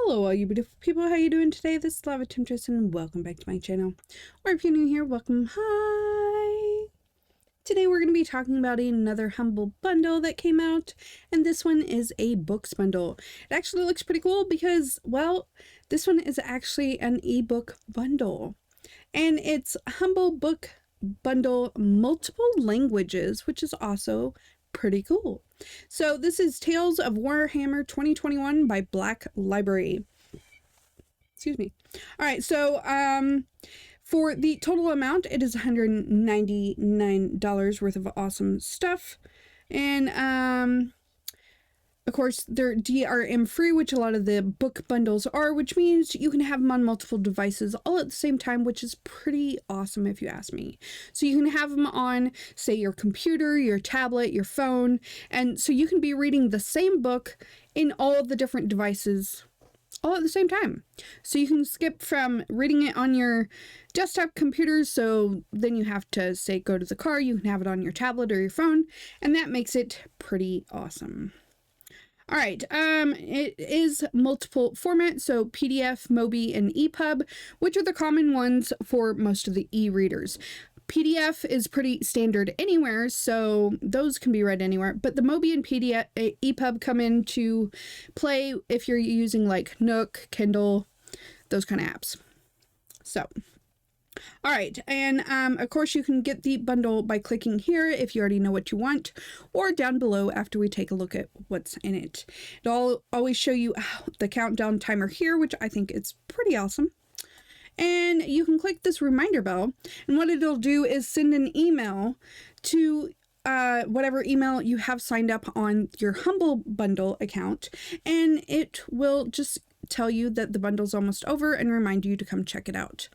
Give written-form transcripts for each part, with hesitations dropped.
Hello all you beautiful people, how you doing today? This is Lava Temptress and welcome back to my channel. Or if you're new here, welcome, hi! Today we're going to be talking about another Humble bundle that came out, and this one is a books bundle. It actually looks pretty cool because, well, this one is actually an ebook bundle. And it's Humble Book Bundle Multiple Languages, which is also pretty cool. So this is Tales of Warhammer 2021 by Black Library. Excuse me. All right, so for the total amount, it is $199 worth of awesome stuff. And of course, they're DRM free, which a lot of the book bundles are, which means you can have them on multiple devices all at the same time, which is pretty awesome if you ask me. So you can have them on, say, your computer, your tablet, your phone, and so you can be reading the same book in all of the different devices all at the same time. So you can skip from reading it on your desktop computers, so then you have to, say, go to the car, you can have it on your tablet or your phone, and that makes it pretty awesome. All right, it is multiple formats, so PDF, Mobi, and EPUB, which are the common ones for most of the e-readers. PDF is pretty standard anywhere, so those can be read anywhere, but the Mobi and PDF, EPUB come into play if you're using like Nook, Kindle, those kind of apps. So, all right, and of course you can get the bundle by clicking here if you already know what you want, or down below after we take a look at what's in it. It'll always show you the countdown timer here, which I think is pretty awesome. And you can click this reminder bell, and what it'll do is send an email to whatever email you have signed up on your Humble Bundle account, and it will just tell you that the bundle's almost over and remind you to come check it out.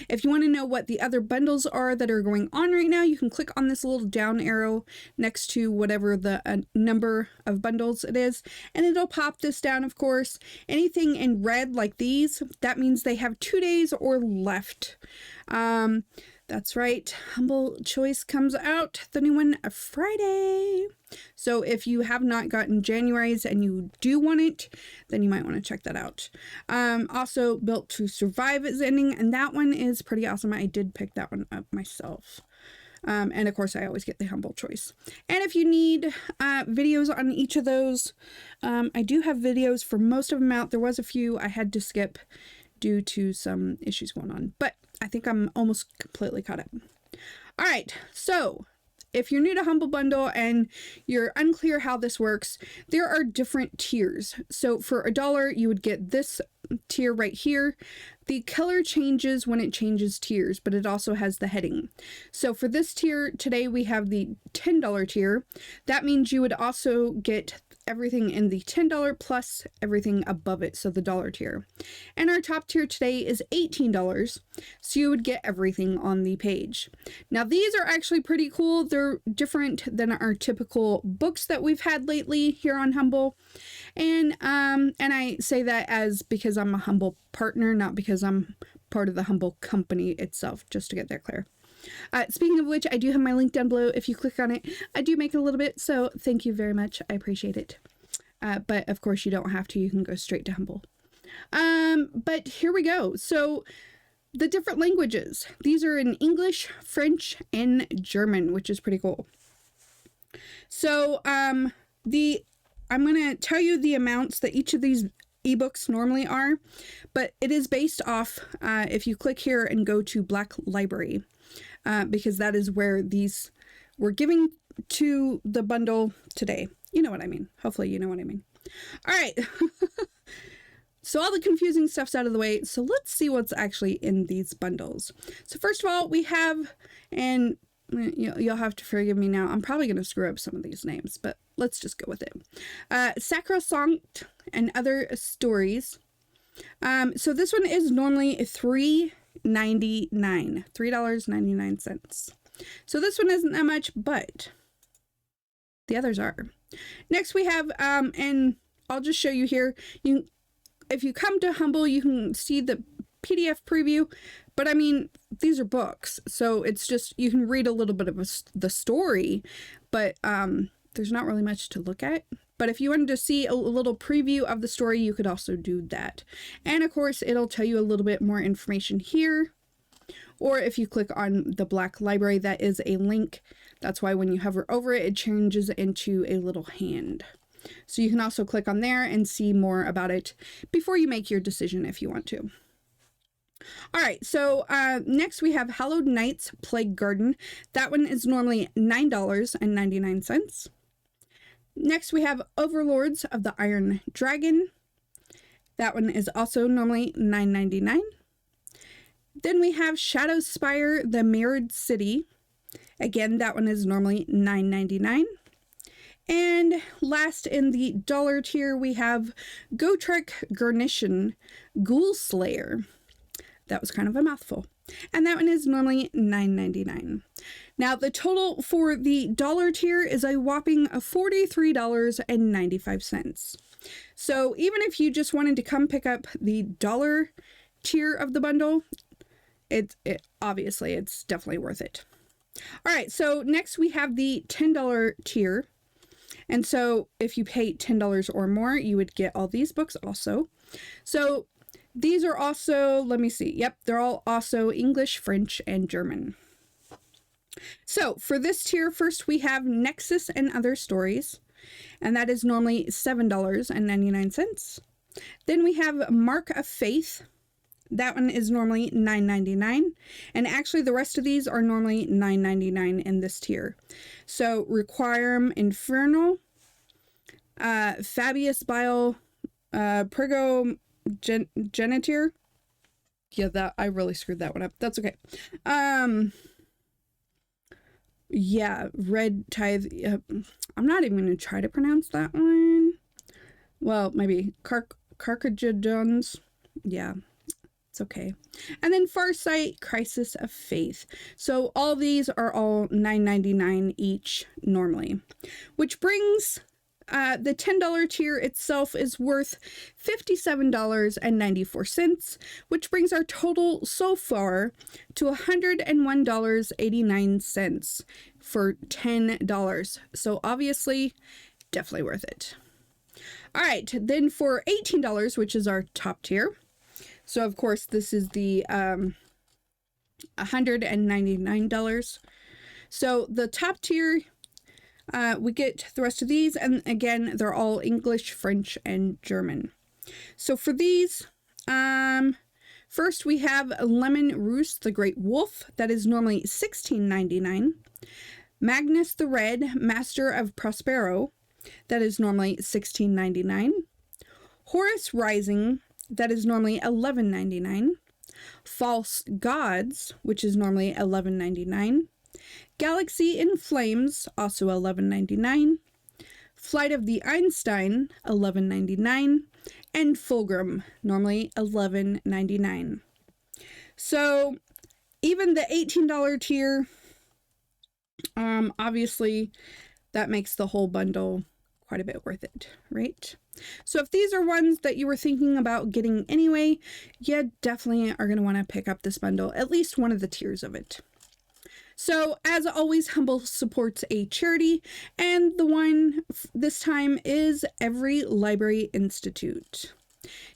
If you want to know what the other bundles are that are going on right now, you can click on this little down arrow next to whatever the number of bundles it is, and it'll pop this down, of course. Anything in red like these, that means they have 2 days or left. That's right, Humble Choice comes out, the new one, Friday. So if you have not gotten January's and you do want it, then you might want to check that out. Also, Built to Survive is ending, and that one is pretty awesome. I did pick that one up myself. And of course, I always get the Humble Choice. And if you need videos on each of those, I do have videos for most of them out. There was a few I had to skip due to some issues going on, but I think I'm almost completely caught up. All right, so if you're new to Humble Bundle and you're unclear how this works, there are different tiers. So for $1, you would get this tier right here. The color changes when it changes tiers, but it also has the heading. So for this tier, today we have the $10 tier. That means you would also get everything in the $10 plus everything above it, so the dollar tier. And our top tier today is $18, so you would get everything on the page. Now these are actually pretty cool. They're different than our typical books that we've had lately here on Humble. And I say that as because I'm a Humble partner, not because I'm part of the Humble company itself, just to get that clear. Speaking of which, I do have my link down below. If you click on it, I do make it a little bit, so thank you very much. I appreciate it. But of course, you don't have to. You can go straight to Humble. But here we go. So the different languages. These are in English, French, and German, which is pretty cool. So I'm going to tell you the amounts that each of these ebooks normally are, but it is based off, if you click here and go to Black Library, because that is where these we're giving to the bundle today. You know what I mean. Hopefully you know what I mean. All right. So all the confusing stuff's out of the way. So let's see what's actually in these bundles. So first of all, we have, and you'll have to forgive me now, I'm probably going to screw up some of these names, but let's just go with it. Sacrosanct and Other Stories. So this one is normally $3.99. So this one isn't that much, but the others are. Next we have, and I'll just show you here, if you come to Humble, you can see the PDF preview, but I mean, these are books, so it's just, you can read a little bit of the story, but there's not really much to look at. But if you wanted to see a little preview of the story, you could also do that. And of course, it'll tell you a little bit more information here. Or if you click on the black library, that is a link. That's why when you hover over it, it changes into a little hand. So you can also click on there and see more about it before you make your decision if you want to. All right, so next we have Hallowed Knights Plague Garden. That one is normally $9.99. Next we have Overlords of the Iron Dragon. That one is also normally $9.99. Then we have Shadowspire, the Mirrored City. Again, that one is normally $9.99. And last in the dollar tier, we have Gotrek Garnition Ghoul Slayer. That was kind of a mouthful. And that one is normally $9.99. Now, the total for the dollar tier is a whopping $43.95. So even if you just wanted to come pick up the dollar tier of the bundle, obviously it's definitely worth it. All right, so next we have the $10 tier. And so if you pay $10 or more, you would get all these books also. So these are also, let me see. Yep, they're all also English, French, and German. So for this tier, first we have Nexus and Other Stories, and that is normally $7.99. Then we have Mark of Faith. That one is normally $9.99. And actually the rest of these are normally $9.99 in this tier. So Requiem Infernal, Fabius Bile, Prego Genitor. Yeah, that I really screwed that one up. That's okay. Yeah, Red Tithe. I'm not even going to try to pronounce that one. Well, maybe Carcagedons. Yeah. It's okay. And then Farsight, Crisis of Faith. So all these are all $9.99 each normally, which brings the $10 tier itself is worth $57.94, which brings our total so far to $101.89 for $10. So obviously, definitely worth it. All right, then for $18, which is our top tier. So, of course, this is the $199. So, the top tier, we get the rest of these. And again, they're all English, French, and German. So, for these, first we have Leman Russ, the Great Wolf. That is normally $16.99. Magnus the Red, Master of Prospero. That is normally $16.99. Horus Rising. That is normally $11.99. False Gods, which is normally $11.99. Galaxy in Flames, also $11.99. Flight of the Einstein, $11.99. And Fulgrim, normally $11.99. So even the $18 tier, obviously that makes the whole bundle quite a bit worth it, right? So if these are ones that you were thinking about getting anyway, you definitely are going to want to pick up this bundle, at least one of the tiers of it. So as always, Humble supports a charity, and the one this time is EveryLibrary Institute.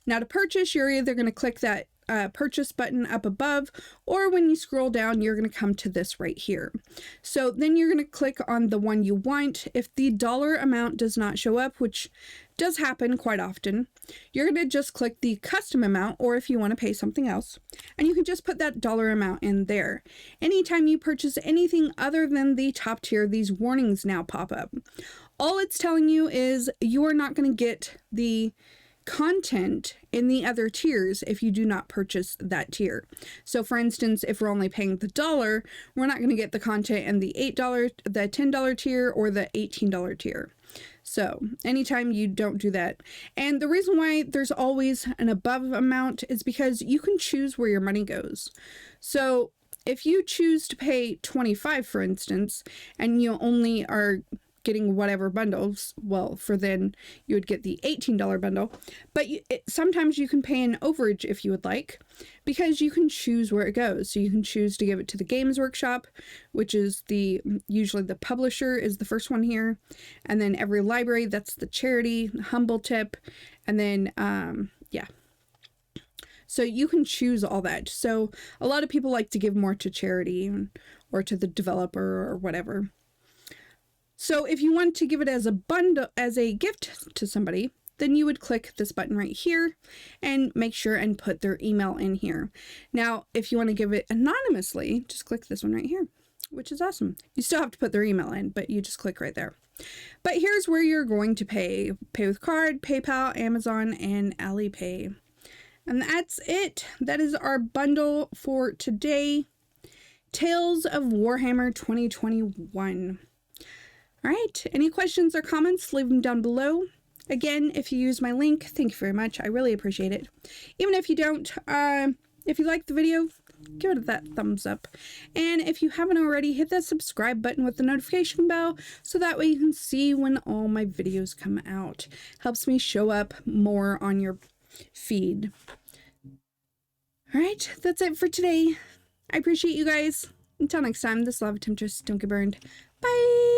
Now to purchase, you're either going to click that purchase button up above, or when you scroll down, you're going to come to this right here. So then you're going to click on the one you want. If the dollar amount does not show up, which does happen quite often, you're going to just click the custom amount, or if you want to pay something else, and you can just put that dollar amount in there. Anytime you purchase anything other than the top tier, these warnings now pop up. All it's telling you is you are not going to get the content in the other tiers if you do not purchase that tier. So for instance, if we're only paying the dollar, we're not going to get the content in the $8, the $10 tier, or the $18 tier. So anytime you don't do that. And the reason why there's always an above amount is because you can choose where your money goes. So if you choose to pay $25, for instance, and you only are getting whatever bundles. Well, for then you would get the $18 bundle, but sometimes you can pay an overage if you would like, because you can choose where it goes. So you can choose to give it to the Games Workshop, which is usually the publisher is the first one here, and then EveryLibrary, that's the charity, Humble Tip, and then yeah. So you can choose all that. So a lot of people like to give more to charity or to the developer or whatever. So if you want to give it as a bundle, as a gift to somebody, then you would click this button right here and make sure and put their email in here. Now, if you want to give it anonymously, just click this one right here, which is awesome. You still have to put their email in, but you just click right there. But here's where you're going to pay. Pay with card, PayPal, Amazon, and Alipay. And that's it. That is our bundle for today. Tales of Warhammer 2021. All right, any questions or comments, leave them down below. Again, if you use my link, thank you very much. I really appreciate it. Even if you don't, if you like the video, give it that thumbs up. And if you haven't already, hit that subscribe button with the notification bell so that way you can see when all my videos come out. Helps me show up more on your feed. All right, that's it for today. I appreciate you guys. Until next time, this is Lava Temptress. Don't get burned. Bye!